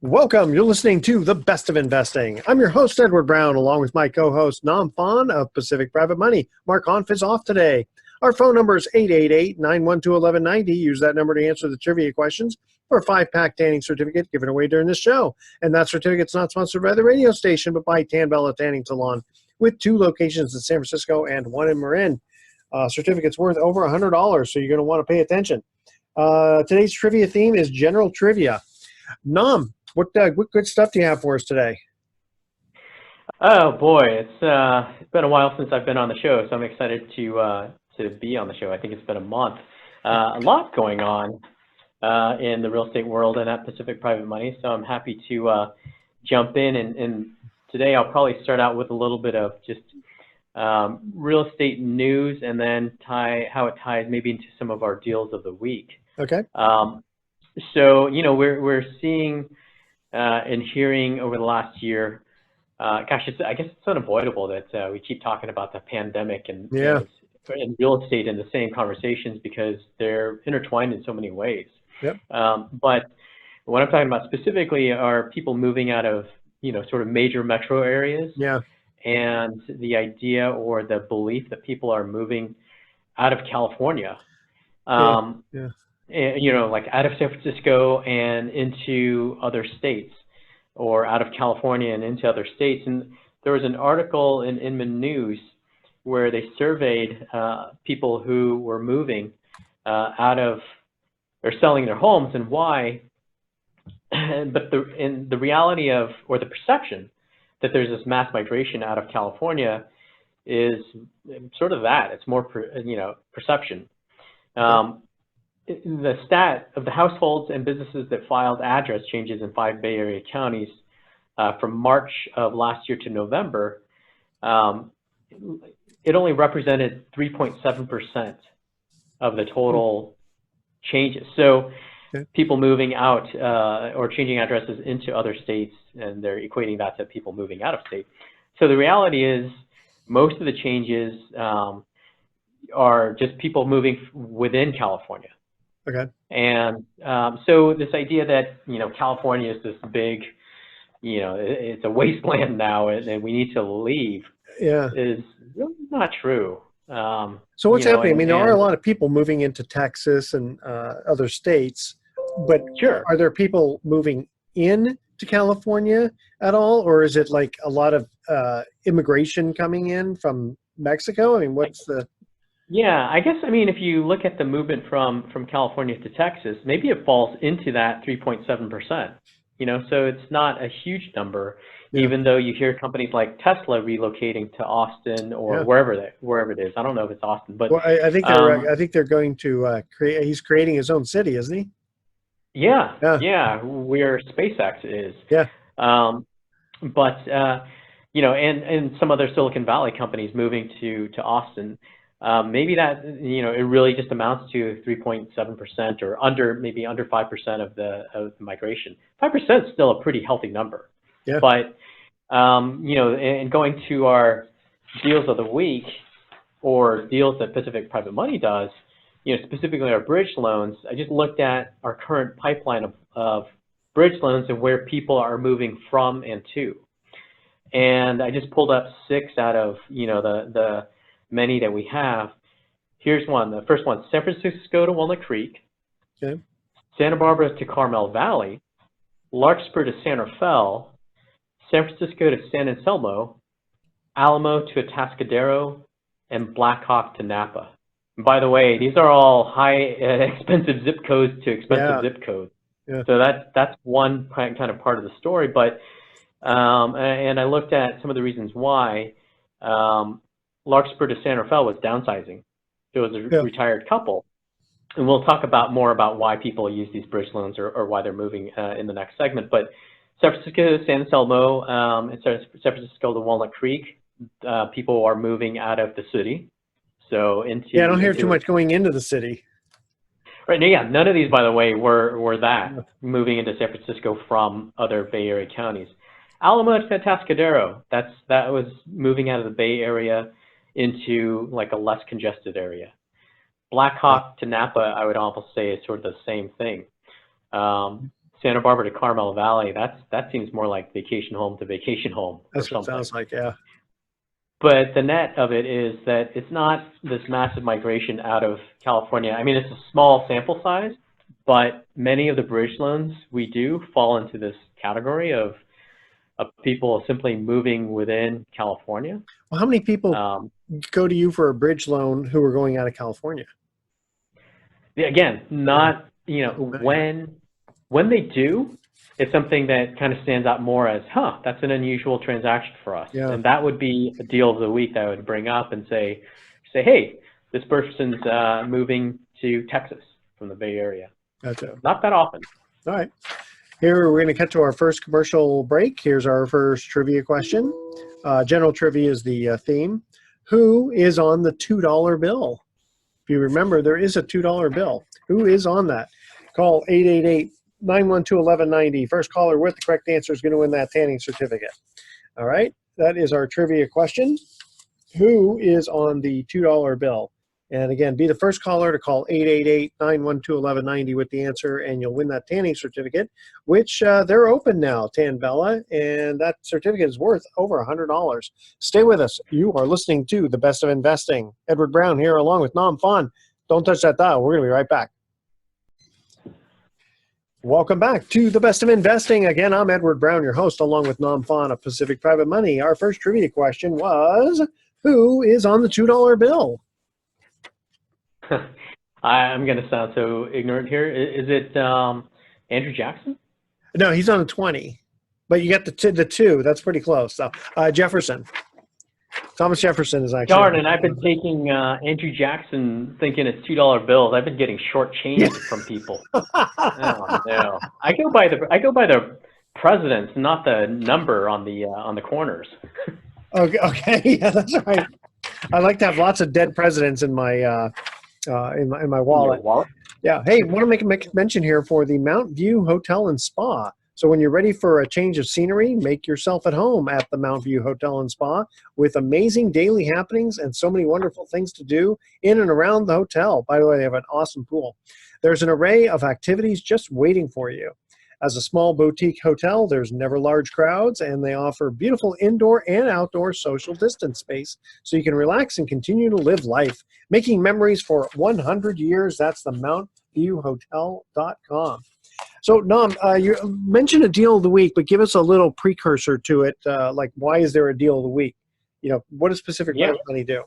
Welcome. You're listening to The Best of Investing. I'm your host, Edward Brown, along with my co-host, Nam Phan of Pacific Private Money. Mark Onf is off today. Our phone number is 888-912-1190. Use that number to answer the trivia questions for a 5-pack tanning certificate given away during this show. And that certificate's not sponsored by the radio station, but by Tanbella Tanning Salon, with 2 locations in San Francisco and 1 in Marin. Certificate's worth over $100, so you're going to want to pay attention. Today's trivia theme is general trivia. Nam, what good stuff do you have for us today? Oh boy, it's been a while since I've been on the show, so I'm excited to be on the show. I think it's been a month. A lot going on in the real estate world and at Pacific Private Money, so I'm happy to jump in. And today I'll probably start out with a little bit of just real estate news, and then how it ties maybe into some of our deals of the week. Okay. So we're seeing and hearing over the last year, I guess it's unavoidable that we keep talking about the pandemic and real estate in the same conversations because they're intertwined in so many ways. Yep. But what I'm talking about specifically are people moving out of, sort of major metro areas. Yeah. And the idea or the belief that people are moving out of California. Like out of San Francisco and into other states, or out of California and into other states. And there was an article in Inman News where they surveyed people who were moving out of or selling their homes and why. But the reality of, or the perception that there's this mass migration out of California is sort of that. It's more, perception. The stat of the households and businesses that filed address changes in 5 Bay Area counties from March of last year to November, it only represented 3.7% of the total changes. So people moving out or changing addresses into other states, and they're equating that to people moving out of state. So the reality is most of the changes are just people moving within California. Okay. And so this idea that, California is this big, it's a wasteland now and we need to leave is really not true. So what's happening? I mean, there are a lot of people moving into Texas and other states, but are there people moving in to California at all? Or is it like a lot of immigration coming in from Mexico? I mean, what's the... Yeah, I guess, if you look at the movement from California to Texas, maybe it falls into that 3.7%, so it's not a huge number, even though you hear companies like Tesla relocating to Austin or wherever it is. I don't know if it's Austin, but well, I think they're going to he's creating his own city, isn't he? Yeah, where SpaceX is. Yeah. But and some other Silicon Valley companies moving to Austin. Maybe that, it really just amounts to 3.7% or maybe under 5% of the migration. 5% is still a pretty healthy number. Yeah. But, and going to our deals of the week or deals that Pacific Private Money does, specifically our bridge loans, I just looked at our current pipeline of bridge loans and where people are moving from and to. And I just pulled up 6 out of, the many that we have. Here's one. The first one: San Francisco to Walnut Creek, Santa Barbara to Carmel Valley, Larkspur to San Rafael, San Francisco to San Anselmo, Alamo to Atascadero, and Blackhawk to Napa. And by the way, these are all high expensive zip codes to expensive zip codes. Yeah. So that's one kind of part of the story. But and I looked at some of the reasons why. Larkspur to San Rafael was downsizing. It was a retired couple. And we'll talk more about why people use these bridge loans or why they're moving in the next segment. But San Francisco to San Anselmo, and San Francisco to Walnut Creek, people are moving out of the city. So I don't hear too much going into the city. Right. Yeah, none of these, by the way, were moving into San Francisco from other Bay Area counties. Alamo to Atascadero, that was moving out of the Bay Area into like a less congested area. Blackhawk to Napa, I would almost say, is sort of the same thing. Santa Barbara to Carmel Valley, that seems more like vacation home to vacation home or That's what it something. sounds like, yeah. But the net of it is that it's not this massive migration out of California. I mean, it's a small sample size, but many of the bridge loans we do fall into this category of people simply moving within California. Well, how many people go to you for a bridge loan who are going out of California? Again, not, you know, when they do, it's something that kind of stands out more as, that's an unusual transaction for us. Yeah. And that would be a deal of the week that I would bring up and say, hey, this person's moving to Texas from the Bay Area. Gotcha. Not that often. All right. Here, we're going to cut to our first commercial break. Here's our first trivia question. General trivia is the theme. Who is on the $2 bill? If you remember, there is a $2 bill. Who is on that? Call 888-912-1190. First caller with the correct answer is going to win that tanning certificate. All right. That is our trivia question. Who is on the $2 bill? And again, be the first caller to call 888-912-1190 with the answer, and you'll win that tanning certificate, which they're open now, Tan Bella, and that certificate is worth over $100. Stay with us. You are listening to The Best of Investing. Edward Brown here along with Nam Phan. Don't touch that dial. We're going to be right back. Welcome back to The Best of Investing. Again, I'm Edward Brown, your host, along with Nam Phan of Pacific Private Money. Our first trivia question was, who is on the $2 bill? I'm going to sound so ignorant here. Is it Andrew Jackson? No, he's on a 20. But you got the two. That's pretty close. So Jefferson. Thomas Jefferson is actually. Darn, and I've been taking Andrew Jackson thinking it's $2 bills. I've been getting shortchanged from people. Oh no! I go by the presidents, not the number on the corners. Okay, yeah, that's right. I like to have lots of dead presidents in my in my wallet. Yeah. Hey, want to make a mention here for the Mount View Hotel and Spa. So when you're ready for a change of scenery, make yourself at home at the Mount View Hotel and Spa with amazing daily happenings and so many wonderful things to do in and around the hotel. By the way, they have an awesome pool. There's an array of activities just waiting for you. As a small boutique hotel, there's never large crowds, and they offer beautiful indoor and outdoor social distance space so you can relax and continue to live life, making memories for 100 years. That's the mountviewhotel.com. So, Nam, you mentioned a deal of the week, but give us a little precursor to it. Like, why is there a deal of the week? You know, what does Pacific Private Money do?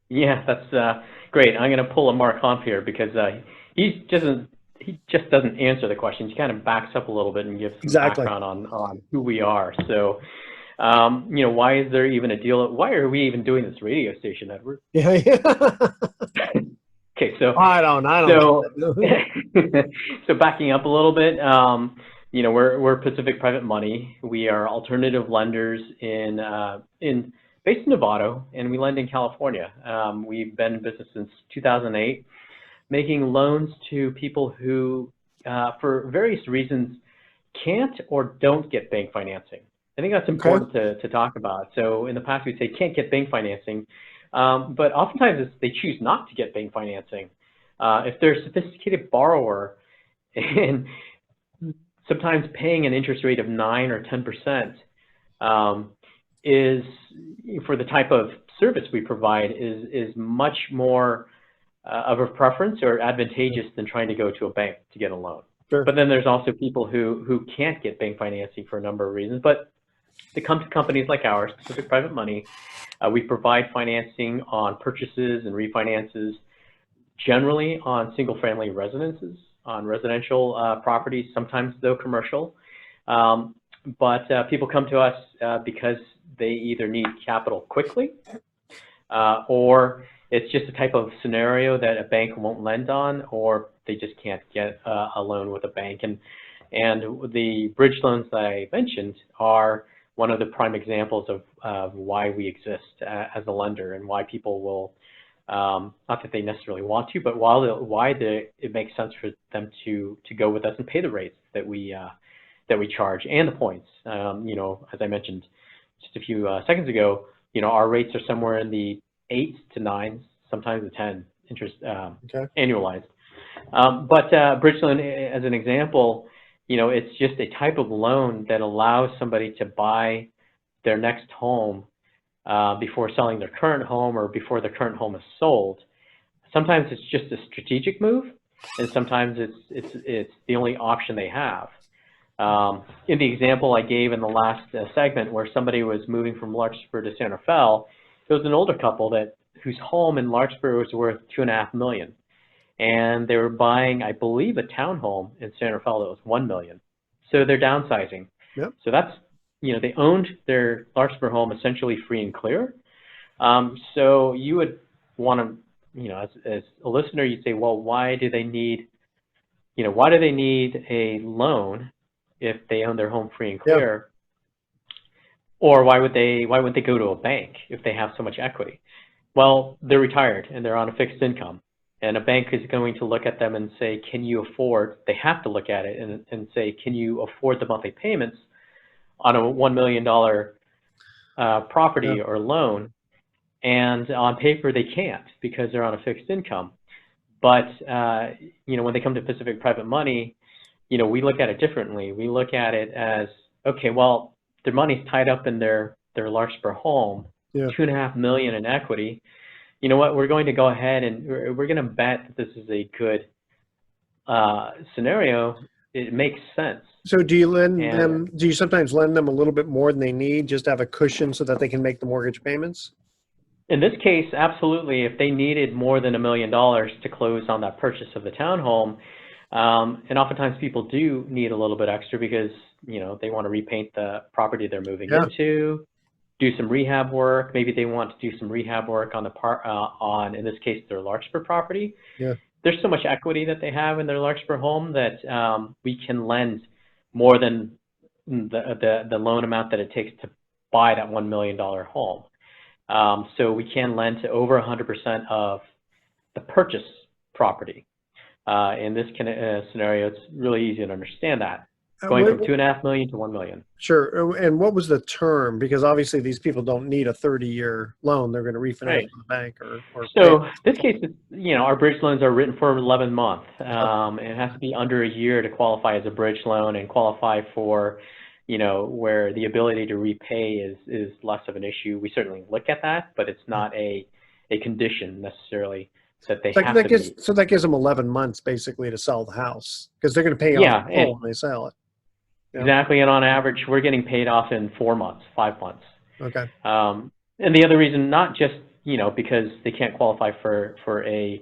Yeah, that's great. I'm going to pull a Mark Humph here because he just doesn't answer the questions. He kind of backs up a little bit and gives some background on who we are. So, you know, why is there even a deal? Why are we even doing this radio station, Edward? Yeah. Okay, so I don't. So backing up a little bit, you know, we're Pacific Private Money. We are alternative lenders based in Novato, and we lend in California. We've been in business since 2008, making loans to people who, for various reasons, can't or don't get bank financing. I think that's important to talk about. So in the past, we'd say can't get bank financing. But oftentimes they choose not to get bank financing. If they're a sophisticated borrower and sometimes paying an interest rate of 9 or 10% is, for the type of service we provide, is much more of a preference or advantageous than trying to go to a bank to get a loan. Sure. But then there's also people who can't get bank financing for a number of reasons. But they come to companies like ours, Pacific Private Money. We provide financing on purchases and refinances, generally on single-family residences, on residential properties, sometimes though commercial. But people come to us because they either need capital quickly or it's just a type of scenario that a bank won't lend on, or they just can't get a loan with a bank. And the bridge loans that I mentioned are one of the prime examples of why we exist as a lender and why people will, not that they necessarily want to, but it makes sense for them to go with us and pay the rates that we charge and the points. You know, as I mentioned just a few seconds ago, you know, our rates are somewhere in the 8 to 9, sometimes a 10 interest annualized. But bridge loan, as an example, it's just a type of loan that allows somebody to buy their next home before selling their current home or before their current home is sold. Sometimes it's just a strategic move, and sometimes it's the only option they have. In the example I gave in the last segment where somebody was moving from Larkspur to Santa Fe, it was an older couple whose home in Larkspur was worth $2.5 million. And they were buying, I believe, a townhome in Santa Fe that was $1 million. So they're downsizing. Yep. So that's, they owned their Larkspur home essentially free and clear. So you would want to, as a listener, you'd say, well, why do they need a loan if they own their home free and clear? Or why would they go to a bank if they have so much equity? Well, they're retired and they're on a fixed income. And a bank is going to look at them and say, can you afford, they have to look at it and say, can you afford the monthly payments on a $1 million property or loan? And on paper, they can't because they're on a fixed income. But, when they come to Pacific Private Money, we look at it differently. We look at it as, okay, well, their money's tied up in their Larkspur home, $2.5 million in equity. You know what, we're going to go ahead and we're going to bet that this is a good scenario. It makes sense. So do you sometimes lend them a little bit more than they need just to have a cushion so that they can make the mortgage payments? In this case, absolutely. If they needed more than $1 million to close on that purchase of the townhome, and oftentimes people do need a little bit extra because, they want to repaint the property they're moving into, do some rehab work. Maybe they want to do some rehab work on in this case, their Larkspur property. Yeah. There's so much equity that they have in their Larkspur home that we can lend more than the loan amount that it takes to buy that $1 million home. So we can lend to over 100% of the purchase property. In this kind of scenario, it's really easy to understand that. Going from $2.5 million to $1 million. Sure. And what was the term? Because obviously these people don't need a 30-year loan. They're going to refinance from the bank or so this case, our bridge loans are written for 11 months. It has to be under a year to qualify as a bridge loan and qualify for, where the ability to repay is less of an issue. We certainly look at that, but it's not a condition necessarily that they have to meet. So that gives them 11 months basically to sell the house because they're going to pay off the home when they sell it. Exactly, and on average, we're getting paid off in 4 months, 5 months. Okay. And the other reason, not just because they can't qualify for a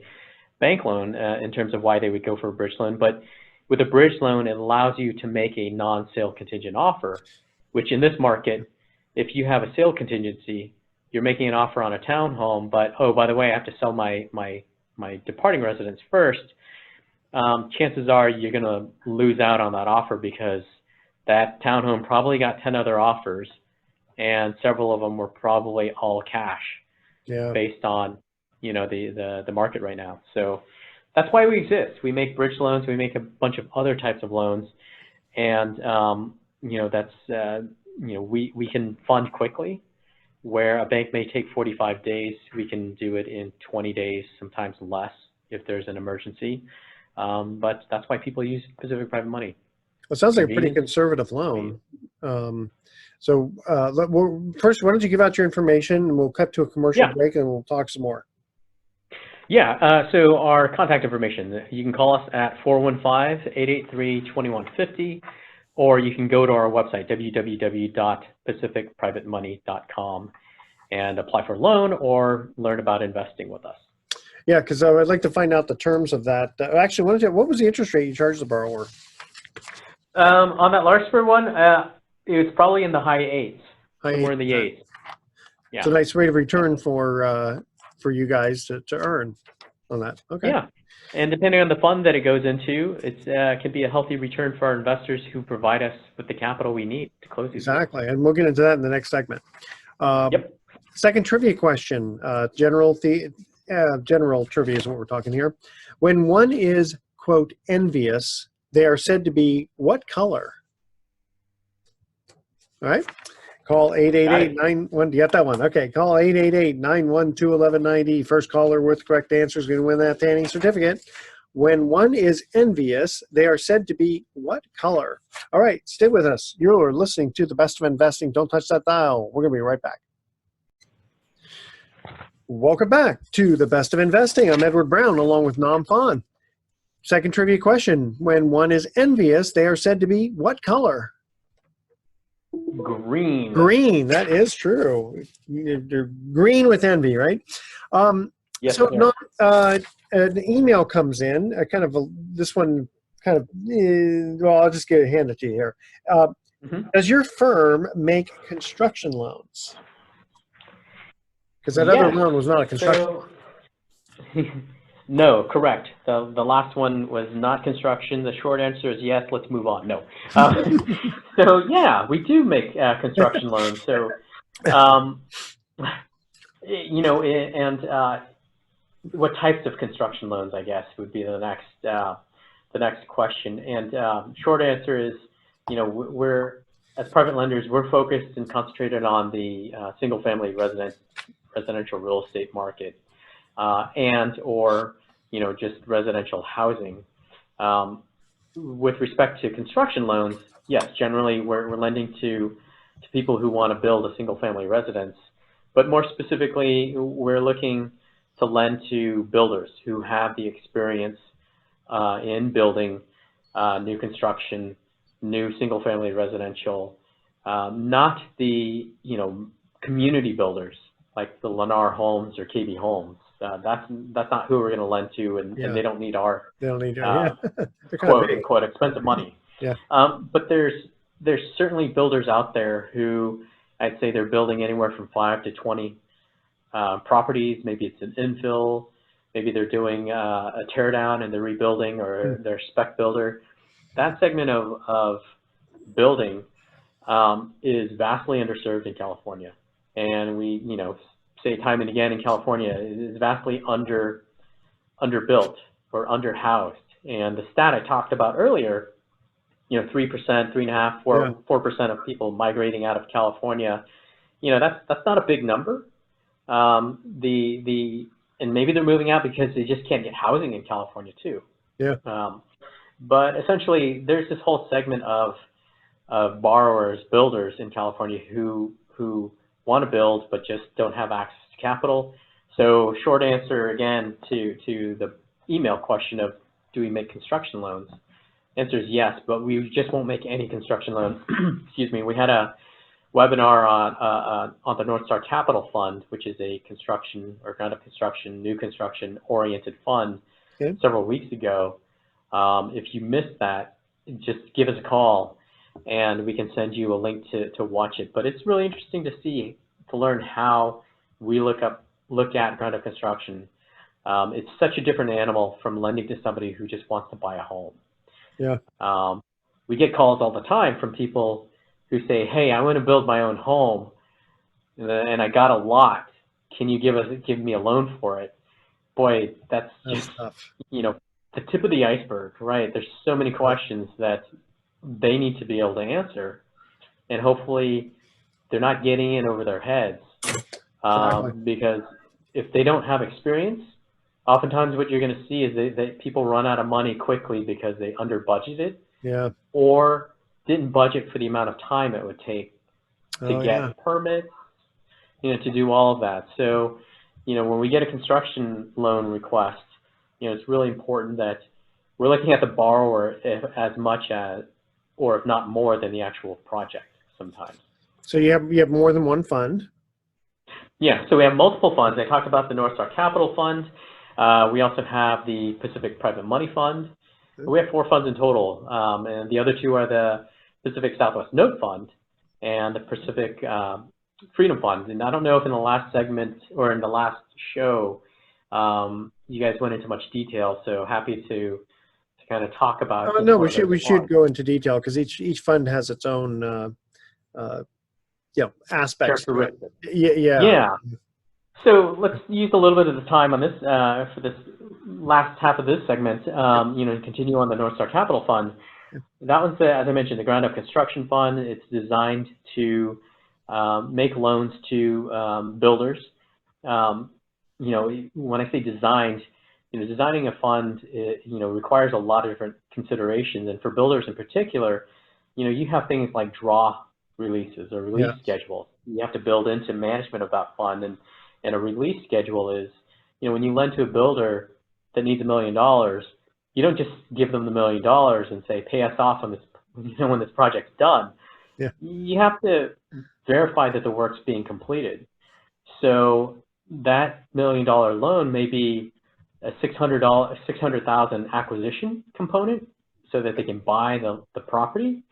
bank loan in terms of why they would go for a bridge loan, but with a bridge loan, it allows you to make a non-sale contingent offer, which in this market, if you have a sale contingency, you're making an offer on a townhome, but oh, by the way, I have to sell my departing residence first. Chances are you're going to lose out on that offer because that townhome probably got 10 other offers, and several of them were probably all cash, based on the market right now. So that's why we exist. We make bridge loans. We make a bunch of other types of loans, and that's we can fund quickly. Where a bank may take 45 days, we can do it in 20 days, sometimes less if there's an emergency. But that's why people use Pacific Private Money. Well, it sounds like a pretty conservative loan. So first, why don't you give out your information, and we'll cut to a commercial break, and we'll talk some more. Yeah, so our contact information, you can call us at 415-883-2150, or you can go to our website, www.pacificprivatemoney.com, and apply for a loan or learn about investing with us. Yeah, because I would like to find out the terms of that. Actually, what was the interest rate you charged the borrower? On that Larkspur one, it was probably in the high 8s, somewhere in the 8s. Yeah. It's a nice rate of return for you guys to earn on that. Okay. Yeah, and depending on the fund that it goes into, it can be a healthy return for our investors who provide us with the capital we need to close these. Exactly, and we'll get into that in the next segment. Second trivia question. General trivia is what we're talking here. When one is, quote, envious, they are said to be what color? All right. Call 888-91. You got that one? Okay. Call 888-912-1190. First caller with correct answer is going to win that tanning certificate. When one is envious, they are said to be what color? All right, stay with us. You're listening to The Best of Investing. Don't touch that dial. We're going to be right back. Welcome back to The Best of Investing. I'm Edward Brown along with Nam Phan. Second trivia question. When one is envious, they are said to be what color? Green. Green. That is true. You're green with envy, right? Yes, so sir. an email comes in, this one kind of, well, I'll just hand it to you here. Does your firm make construction loans? Because that other loan was not a construction. No, correct. The last one was not construction. The short answer is yes. Let's move on. No. So yeah, we do make construction loans. So, you know, and what types of construction loans, I guess, would be the next question. And short answer is, you know, we're as private lenders, we're focused and concentrated on the single-family residential real estate market. And or, you know, just residential housing. With respect to construction loans, yes, generally we're lending to people who want to build a single family residence, but more specifically, we're looking to lend to builders who have the experience in building new construction, new single family residential, not the, you know, community builders like the Lennar Homes or KB Homes. That's not who we're going to lend to, and they don't need our quote unquote expensive money. Yeah. But there's certainly builders out there who I'd say they're building anywhere from 5 to 20 properties. Maybe it's an infill, maybe they're doing a tear down and they're rebuilding, or they're a spec builder. That segment of building is vastly underserved in California, and we, you know, say time and again in California, it is vastly underbuilt or underhoused. And the stat I talked about earlier, you know, 3%, 3.5%, 4% of people migrating out of California, you know, that's not a big number. And maybe they're moving out because they just can't get housing in California too. Yeah. But essentially, there's this whole segment of borrowers, builders in California who want to build but just don't have access to capital. So short answer again to the email question of do we make construction loans? Answer is yes, but we just won't make any construction loans. Excuse me. We had a webinar on the North Star Capital Fund, which is a construction or kind of construction, new construction oriented fund several weeks ago. If you missed that, just give us a call and we can send you a link to watch it. But it's really interesting to learn how we look at ground up construction. It's such a different animal from lending to somebody who just wants to buy a home. Yeah. We get calls all the time from people who say, hey, I want to build my own home and I got a lot. Can you give me a loan for it? Boy, that's just tough. You know, the tip of the iceberg, right? There's so many questions that they need to be able to answer, and hopefully they're not getting in over their heads. Because if they don't have experience, oftentimes what you're going to see is that people run out of money quickly because they under budgeted, or didn't budget for the amount of time it would take to get permits, you know, to do all of that. So, you know, when we get a construction loan request, you know, it's really important that we're looking at the borrower as much as, or if not more than the actual project sometimes. So you have more than one fund? Yeah, so we have multiple funds. I talked about the North Star Capital Fund. We also have the Pacific Private Money Fund. We have 4 funds in total, and the other 2 are the Pacific Southwest Note Fund and the Pacific Freedom Fund. And I don't know if in the last segment or in the last show you guys went into much detail, so happy to kind of talk about. No, we should go into detail because each fund has its own aspects. Yeah. So let's use a little bit of the time on this for this last half of this segment. You know, continue on the North Star Capital Fund. That one's, as I mentioned, the ground up construction fund. It's designed to make loans to builders. You know, when I say designed, designing a fund, requires a lot of different considerations. And for builders in particular, you have things like draw releases or release schedules. You have to build into management of that fund. And a release schedule is, when you lend to a builder that needs $1 million, you don't just give them the $1 million and say, pay us off on this, when this project's done. Yeah. You have to verify that the work's being completed. So that $1 million loan may be a $600,000 acquisition component so that they can buy the property.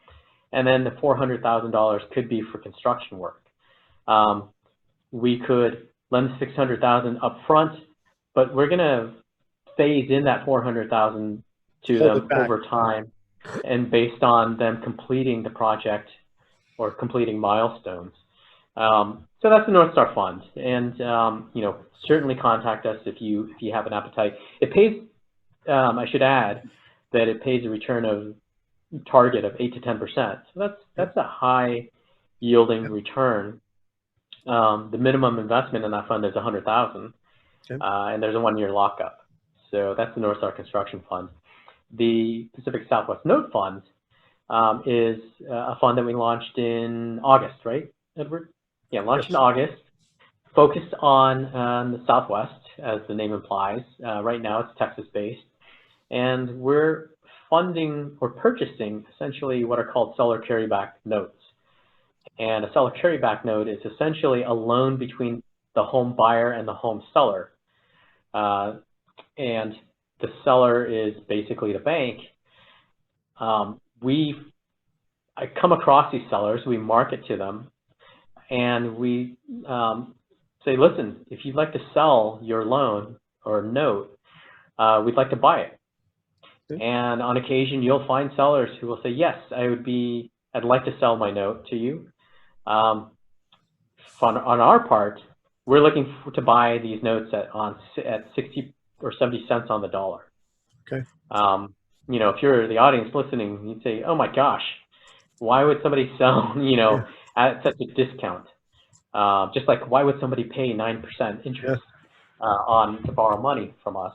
And then the $400,000 could be for construction work. We could lend $600,000 up front, but we're going to phase in that $400,000 to them over time and based on them completing the project or completing milestones. So that's the North Star Fund, and certainly contact us if you have an appetite. It pays. I should add that it pays a return of target of 8 to 10%. So that's a high yielding return. The minimum investment in that fund is $100,000, and there's a 1-year lockup. So that's the North Star Construction Fund. The Pacific Southwest Note Fund is a fund that we launched in August, right, Edward? Yeah, launched in August, focused on the Southwest, as the name implies. Right now it's Texas-based, and we're funding or purchasing essentially what are called seller carryback notes. And a seller carryback note is essentially a loan between the home buyer and the home seller. And the seller is basically the bank. I come across these sellers, we market to them, and we say, listen, if you'd like to sell your loan or note, we'd like to buy it. And on occasion, you'll find sellers who will say, yes, I'd like to sell my note to you. On our part, we're looking to buy these notes at 60 or 70 cents on the dollar. Okay. If you're the audience listening, you'd say, oh my gosh, why would somebody sell, at such a discount? Just like, why would somebody pay 9% interest to borrow money from us?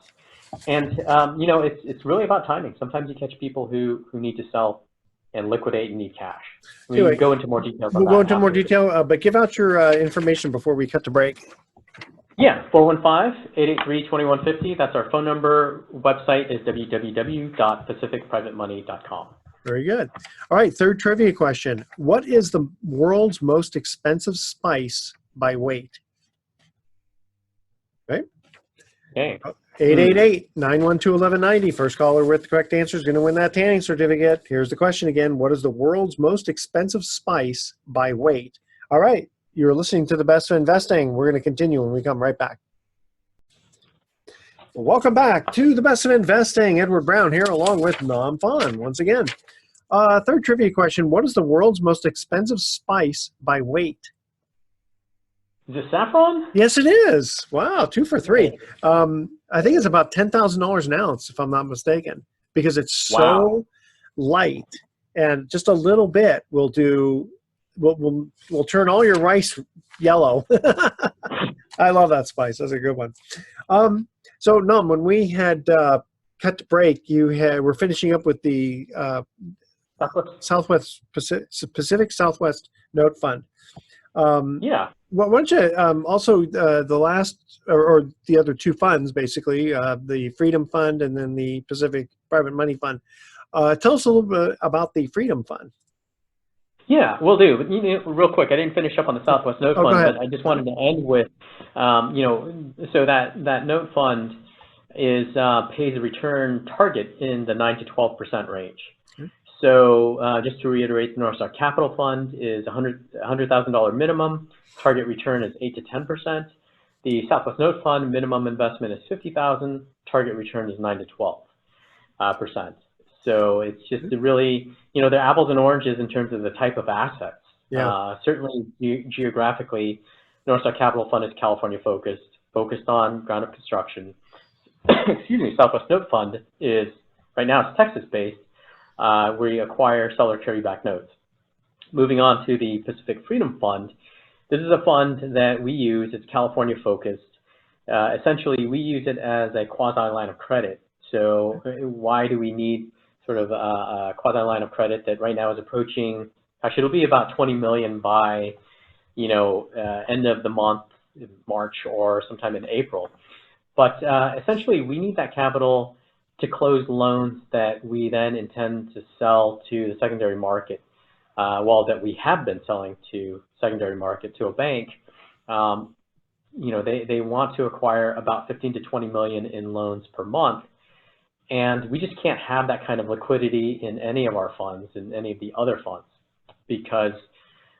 And, it's really about timing. Sometimes you catch people who need to sell and liquidate and need cash. We can go into more details on that. We'll go into more detail, but give out your information before we cut to break. Yeah, 415-883-2150. That's our phone number. Website is www.pacificprivatemoney.com. Very good. All right, third trivia question. What is the world's most expensive spice by weight? Okay. 888-912-1190. First caller with the correct answer is going to win that tanning certificate. Here's the question again. What is the world's most expensive spice by weight? All right. You're listening to The Best of Investing. We're going to continue when we come right back. Welcome back to The Best of Investing. Edward Brown here along with Nam Phan once again. Third trivia question. What is the world's most expensive spice by weight? Is it saffron? Yes, it is. Wow, 2 for 3. I think it's about $10,000 an ounce, if I'm not mistaken, because it's so light, and just a little bit will do. Will turn all your rice yellow. I love that spice. That's a good one. So, Nam, when we had cut to break, we're finishing up with the Pacific Southwest Note Fund. Why don't you also the last or the other two funds, basically the Freedom Fund and then the Pacific Private Money Fund. Tell us a little bit about the Freedom Fund. Yeah, will do. But real quick, I didn't finish up on the Southwest Note Fund, but I just wanted to end with, so that Note Fund pays a return target in the 9 to 12% range. So just to reiterate, the North Star Capital Fund is $100,000 minimum. Target return is 8 to 10%. The Southwest Note Fund minimum investment is $50,000. Target return is 9 to 12%. So it's just really, they're apples and oranges in terms of the type of assets. Certainly geographically, North Star Capital Fund is California focused on ground up construction. Excuse me, Southwest Note Fund is, right now it's Texas based. We acquire seller carryback notes. Moving on to the Pacific Freedom Fund, this is a fund that we use. It's California focused. essentially, we use it as a quasi line of credit. So why do we need sort of a quasi line of credit that right now is approaching? Actually, it'll be about 20 million by end of the month, March, or sometime in April. But essentially, we need that capital to close loans that we then intend to sell to the secondary market. Well, that we have been selling to secondary market to a bank. They want to acquire about 15 to 20 million in loans per month, and we just can't have that kind of liquidity in any of our funds, in any of the other funds, because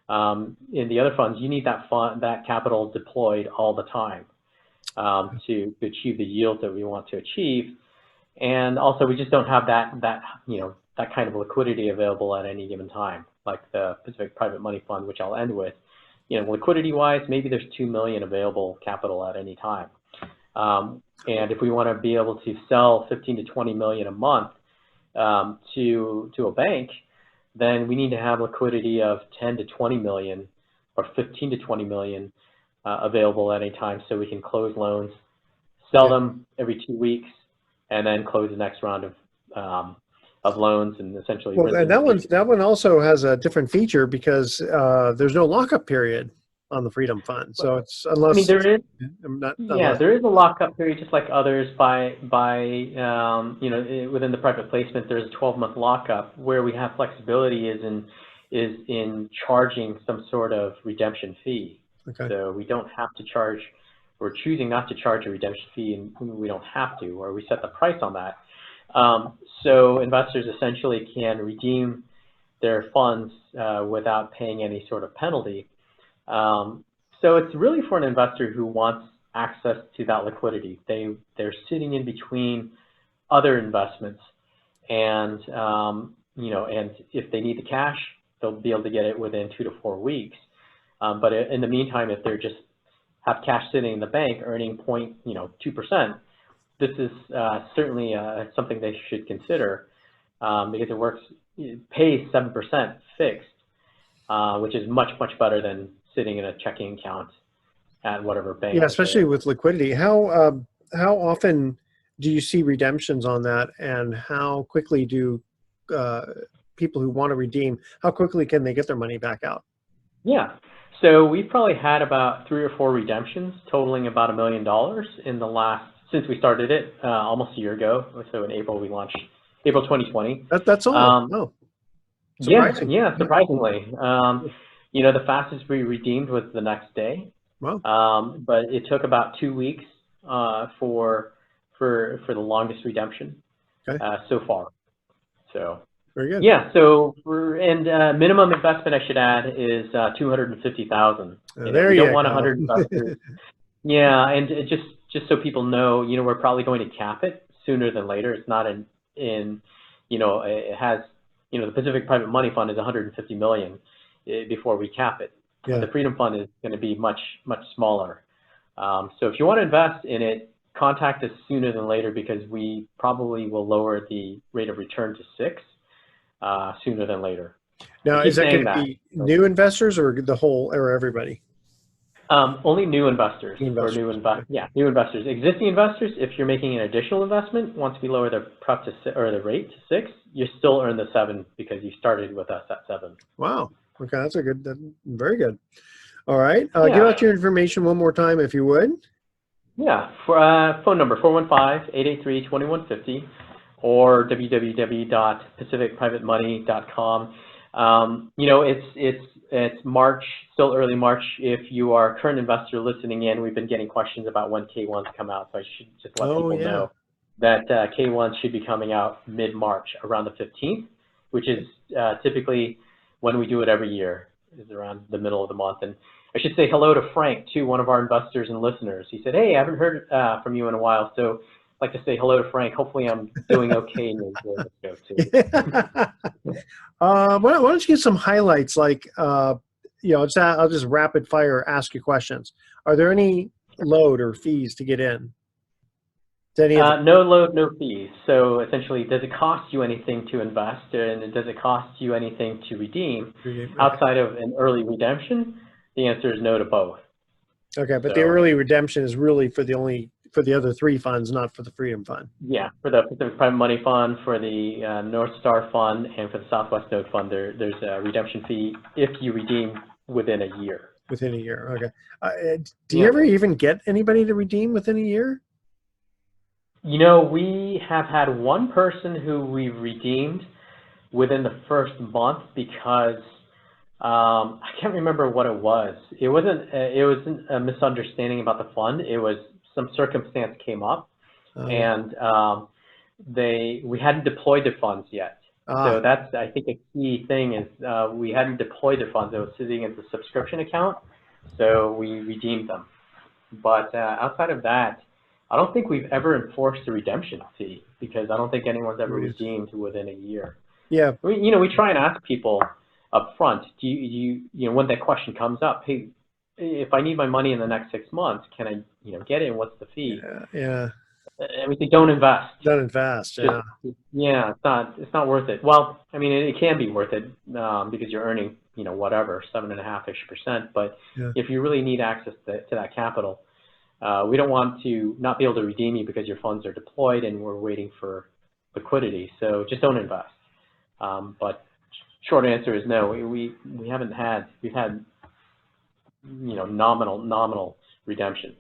in the other funds you need that capital deployed all the time to achieve the yield that we want to achieve, and also we just don't have that kind of liquidity available at any given time, like the Pacific Private Money Fund, which I'll end with. Liquidity-wise, maybe there's 2 million available capital at any time. And if we want to be able to sell 15 to 20 million a month to a bank, then we need to have liquidity of 10 to 20 million or 15 to 20 million available at any time, so we can close loans, sell them every 2 weeks, and then close the next round of loans, and essentially. Well, and that one also has a different feature because there's no lockup period on the Freedom Fund. So it's unless there is. unless, There is a lockup period, just like others. Within the private placement, there's a 12-month lockup. Where we have flexibility is in charging some sort of redemption fee. Okay. So we don't have to charge. We're choosing not to charge a redemption fee, and we don't have to, or we set the price on that. So investors essentially can redeem their funds without paying any sort of penalty. So it's really for an investor who wants access to that liquidity. They're sitting in between other investments, and and if they need the cash, they'll be able to get it within 2 to 4 weeks. But in the meantime, if they're just have cash sitting in the bank earning 2%, this is certainly something they should consider because it pays 7% fixed, which is much better than sitting in a checking account at whatever bank. Yeah, especially with liquidity. How often do you see redemptions on that, and how quickly do people who want to redeem, how quickly can they get their money back out? Yeah. So we've probably had about 3 or 4 redemptions totaling about $1 million since we started it almost a year ago. So in April we launched, April 2020. That's all. Surprising. Yeah, surprisingly. The fastest we redeemed was the next day. Wow. But it took about 2 weeks for the longest redemption so far. So. Very good. Yeah. So minimum investment, I should add, is $250,000. There you you don't want go. 100 investors. Yeah, and just so people know, we're probably going to cap it sooner than later. It's not it has, the Pacific Private Money Fund is 150 million before we cap it. Yeah. The Freedom Fund is going to be much smaller. So if you want to invest in it, contact us sooner than later, because we probably will lower the rate of return to 6 sooner than later. Now, is that going to be new investors or or everybody? Only new investors. New investors. Existing investors, if you're making an additional investment, once we lower the the rate to 6, you still earn the 7 because you started with us at 7. Wow. Okay, that's very good. All right, give out your information one more time, if you would. Yeah, for phone number 415-883-2150 or www.pacificprivatemoney.com. It's March, still early March. If you are a current investor listening in, we've been getting questions about when K1s come out, so I should just let people know that K1s should be coming out mid-March, around the 15th, which is typically when we do it every year, is around the middle of the month. And I should say hello to Frank, too, one of our investors and listeners. He said, "Hey, I haven't heard from you in a while, so I'd like to say hello to Frank. Hopefully I'm doing okay in the show, too." Why don't you get some highlights, like, I'll just rapid fire ask you questions. Are there any load or fees to get in? No load, no fees. So essentially, does it cost you anything to invest, and does it cost you anything to redeem? Outside of an early redemption, the answer is no to both. Okay, but the So early redemption is really for the other three funds, not for the Freedom Fund. yeah, for the private money fund, for the North Star fund, and for the Southwest Note fund, there's a redemption fee if you redeem within a year. Within a year, okay. Do you Yeah. ever even get anybody to redeem within a year? You know, we have had one person who we've redeemed within the first month because I can't remember what it was. It wasn't a misunderstanding about the fund. It was some circumstance came up, and we hadn't deployed the funds yet. So that's, I think, a key thing is we hadn't deployed the funds. It was sitting as a subscription account, so we redeemed them. But outside of that, I don't think we've ever enforced a redemption fee because I don't think anyone's ever redeemed within a year. Yeah. We try and ask people up front, when that question comes up, hey, if I need my money in the next 6 months, can I, get it, and what's the fee? Yeah. And we say, don't invest. Don't invest, yeah. Yeah, it's not worth it. Well, I mean, it can be worth it because you're earning, whatever, 7.5%. But if you really need access to that capital, we don't want to not be able to redeem you because your funds are deployed and we're waiting for liquidity. So just don't invest. But short answer is no. We've had nominal redemptions.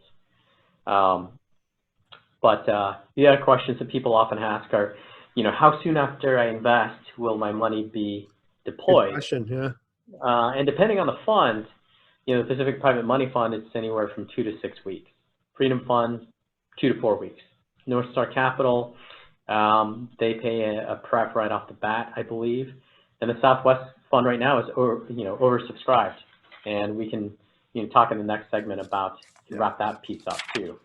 But the other questions that people often ask are, how soon after I invest will my money be deployed? Good question, yeah. And depending on the fund, the Pacific Private Money Fund, it's anywhere from 2 to 6 weeks. Freedom Fund, 2 to 4 weeks. North Star Capital, they pay a pref right off the bat, I believe. And the Southwest Fund right now is oversubscribed, and we can talk in the next segment about wrap that piece up too.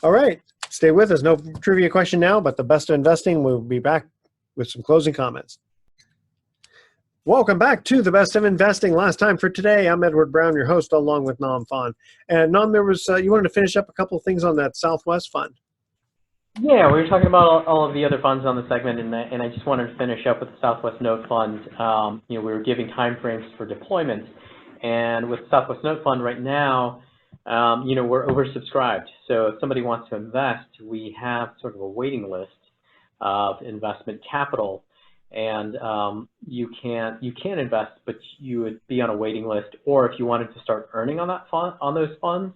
All right, stay with us. No trivia question now, but the best of investing. We'll be back with some closing comments. Welcome back to the best of investing. Last time for today, I'm Edward Brown, your host, along with Nam Phan. And Nam, there was you wanted to finish up a couple of things on that Southwest Fund. Yeah, we were talking about all of the other funds on the segment, and I just wanted to finish up with the Southwest Note Fund. We were giving timeframes for deployment, and with Southwest Note Fund right now, we're oversubscribed. So if somebody wants to invest, we have sort of a waiting list of investment capital, and you can invest, but you would be on a waiting list. Or if you wanted to start earning on that fund, on those funds,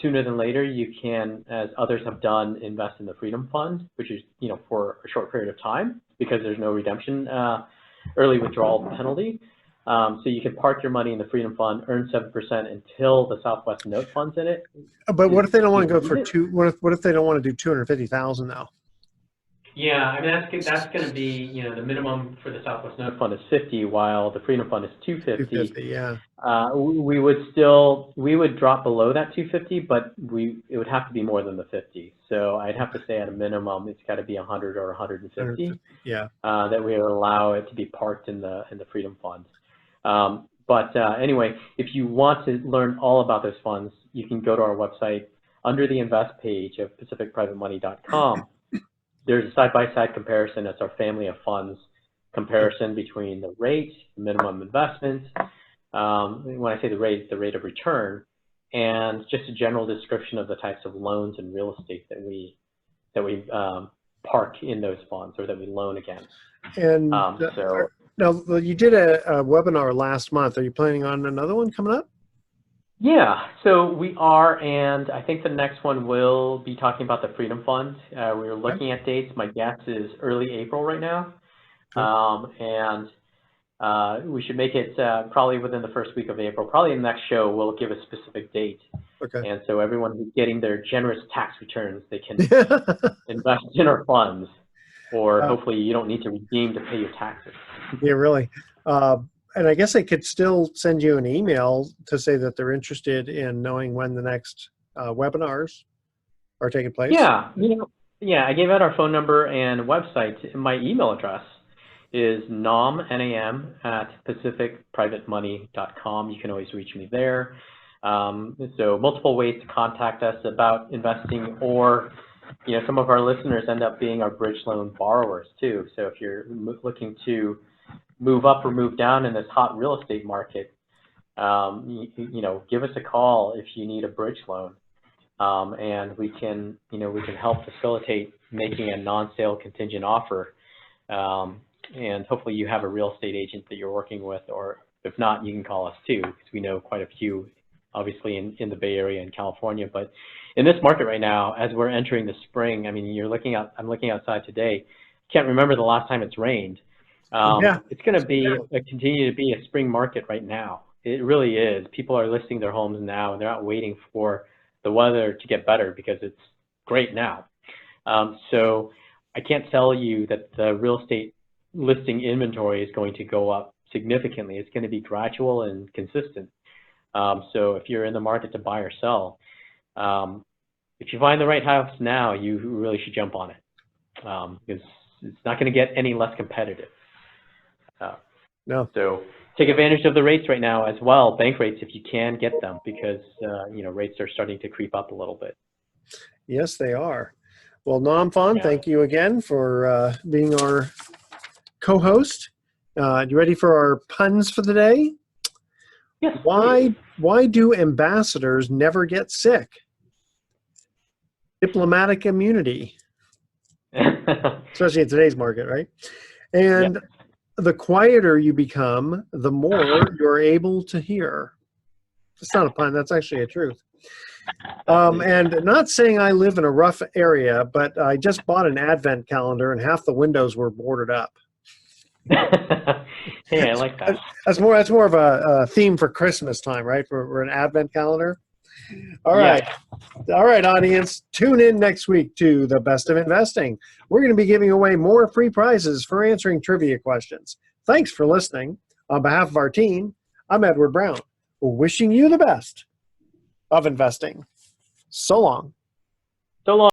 sooner than later, you can, as others have done, invest in the Freedom Fund, which is for a short period of time because there's no redemption early withdrawal penalty. So you can park your money in the Freedom Fund, earn 7% until the Southwest Note Fund's in it. But what if they don't want to go for what if they don't want to do 250,000 now? Yeah, I mean that's going to be the minimum for the Southwest Note Fund is 50, while the Freedom Fund is 250. 250, yeah. We would drop below that 250, but it would have to be more than the 50. So I'd have to say at a minimum it's got to be 100 or 150. Yeah. That we would allow it to be parked in the Freedom Fund. But anyway, if you want to learn all about those funds, you can go to our website under the invest page of pacificprivatemoney.com. There's a side-by-side comparison. That's our family of funds comparison between the rate, minimum investment. When I say the rate, it's the rate of return, and just a general description of the types of loans and real estate that we park in those funds or that we loan against. And now you did a webinar last month. Are you planning on another one coming up? Yeah, so we are, and I think the next one will be talking about the Freedom Fund. We were looking at dates. My guess is early April right now, and we should make it probably within the first week of April. Probably in the next show, we'll give a specific date. Okay. And so everyone who's getting their generous tax returns, they can invest in our funds, or hopefully you don't need to redeem to pay your taxes. Yeah, really. And I guess they could still send you an email to say that they're interested in knowing when the next webinars are taking place. Yeah, I gave out our phone number and website. My email address is nam@pacificprivatemoney.com. You can always reach me there. So multiple ways to contact us about investing, or some of our listeners end up being our bridge loan borrowers too. So if you're looking to move up or move down in this hot real estate market, give us a call if you need a bridge loan, and we can help facilitate making a non-sale contingent offer. And hopefully you have a real estate agent that you're working with, or if not, you can call us too, because we know quite a few, obviously in the Bay Area and California. But in this market right now, as we're entering the spring, I mean, I'm looking outside today. Can't remember the last time it's rained. Yeah. It's going to be continue to be a spring market right now. It really is. People are listing their homes now, and they're not waiting for the weather to get better because it's great now. So I can't tell you that the real estate listing inventory is going to go up significantly. It's going to be gradual and consistent. So if you're in the market to buy or sell, if you find the right house now, you really should jump on it, because it's not going to get any less competitive. No. So take advantage of the rates right now as well, bank rates if you can get them, because rates are starting to creep up a little bit. Yes, they are. Well, Nam Phan, thank you again for being our co-host. You ready for our puns for the day? Yes. Why do ambassadors never get sick? Diplomatic immunity, especially in today's market, right? And the quieter you become, the more you're able to hear. It's not a pun. That's actually a truth. And not saying I live in a rough area, but I just bought an advent calendar and half the windows were boarded up. Hey, I like that. That's more of a theme for Christmas time, right? For an advent calendar. All right. All right, audience. Tune in next week to The Best of Investing. We're going to be giving away more free prizes for answering trivia questions. Thanks for listening. On behalf of our team, I'm Edward Brown, wishing you the best of investing. So long. So long.